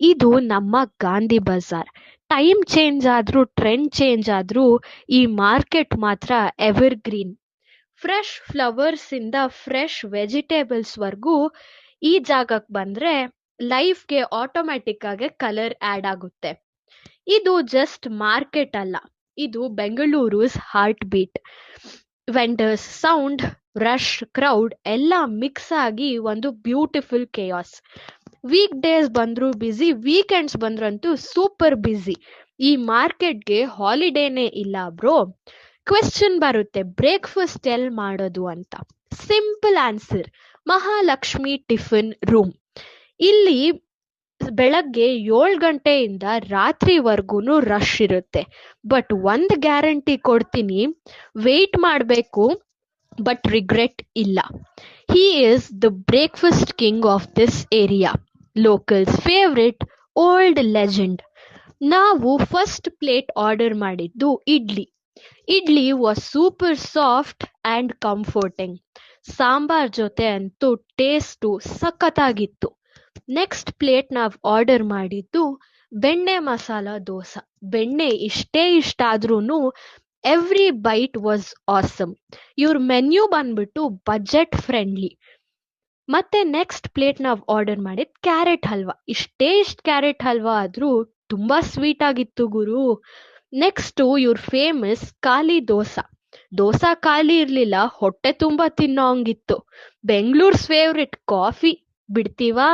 ಇದು ನಮ್ಮ Gandhi Bazaar. Time change ಆದ್ರೂ ಟ್ರೆಂಡ್ ಚೇಂಜ್ ಆದ್ರೂ ಈ ಮಾರ್ಕೆಟ್ ಮಾತ್ರ ಎವರ್ ಗ್ರೀನ್. ಫ್ರೆಶ್ ಫ್ಲವರ್ಸ್ ಇಂದ ಫ್ರೆಶ್ ವೆಜಿಟೇಬಲ್ಸ್ ವರ್ಗೂ ಈ ಜಾಗಕ್ಕೆ ಬಂದ್ರೆ ಲೈಫ್ಗೆ ಆಟೋಮ್ಯಾಟಿಕ್ ಆಗಿ ಕಲರ್ ಆಡ್ ಆಗುತ್ತೆ. ಇದು ಜಸ್ಟ್ ಮಾರ್ಕೆಟ್ ಅಲ್ಲ, ಇದು Bengaluru's heartbeat. Vendors, sound, rush, crowd ಎಲ್ಲ ಮಿಕ್ಸ್ ಆಗಿ ಒಂದು ಬ್ಯೂಟಿಫುಲ್ ಕೇಯಾಸ್. ವೀಕ್ ಡೇಸ್ ಬಂದ್ರು ಬ್ಯುಸಿ, ವೀಕೆಂಡ್ಸ್ ಬಂದ್ರಂತೂ ಸೂಪರ್ ಬ್ಯುಸಿ. ಈ ಮಾರ್ಕೆಟ್ಗೆ ಹಾಲಿಡೇನೇ ಇಲ್ಲ ಬ್ರೋ. ಕ್ವೆಶ್ಚನ್ ಬರುತ್ತೆ, ಬ್ರೇಕ್ಫಾಸ್ಟ್ ಎಲ್ ಮಾಡೋದು ಅಂತ. Simple answer, Mahalakshmi tiffin room. ಇಲ್ಲಿ ಬೆಳಗ್ಗೆ 7 ಗಂಟೆಯಿಂದ ರಾತ್ರಿವರೆಗೂ ರಶ್ ಇರುತ್ತೆ. ಬಟ್ ಒಂದ್ ಗ್ಯಾರಂಟಿ ಕೊಡ್ತೀನಿ, ವೇಟ್ ಮಾಡಬೇಕು ಬಟ್ ರಿಗ್ರೆಟ್ ಇಲ್ಲ. He is the breakfast king of this area, locals favourite, old legend. ನಾವು ಫಸ್ಟ್ ಪ್ಲೇಟ್ ಆರ್ಡರ್ ಮಾಡಿದ್ದು idli. Idli was super soft and comforting. Sambar ಜೊತೆ ಅಂತೂ ಟೇಸ್ಟು ಸಖತ್ತಾಗಿತ್ತು. ನೆಕ್ಸ್ಟ್ ಪ್ಲೇಟ್ ನಾವು ಆರ್ಡರ್ ಮಾಡಿದ್ದು ಬೆಣ್ಣೆ ಮಸಾಲ ದೋಸೆ. ಬೆಣ್ಣೆ ಇಷ್ಟೇ ಇಷ್ಟ ಆದ್ರೂ ಎವ್ರಿ ಬೈಟ್ ವಾಸ್ ಆಸಮ್. ಇವ್ರ ಮೆನ್ಯೂ ಬಂದ್ಬಿಟ್ಟು ಬಜೆಟ್ ಫ್ರೆಂಡ್ಲಿ. ಮತ್ತೆ ನೆಕ್ಸ್ಟ್ ಪ್ಲೇಟ್ ನಾವು ಆರ್ಡರ್ ಮಾಡಿದ್ ಕ್ಯಾರೆಟ್ ಹಲ್ವಾ. ಇಷ್ಟೇ ಕ್ಯಾರೆಟ್ ಹಲ್ವಾ ಆದ್ರೂ ತುಂಬಾ ಸ್ವೀಟ್ ಆಗಿತ್ತು ಗುರು. ನೆಕ್ಸ್ಟ್ ಇವ್ರ ಫೇಮಸ್ ಖಾಲಿ ದೋಸಾ. ದೋಸಾ ಖಾಲಿ ಇರ್ಲಿಲ್ಲ, ಹೊಟ್ಟೆ ತುಂಬಾ ತಿನ್ನೋ ಹಂಗಿತ್ತು. Bengaluru's favourite coffee ಬಿಡ್ತೀವಾ?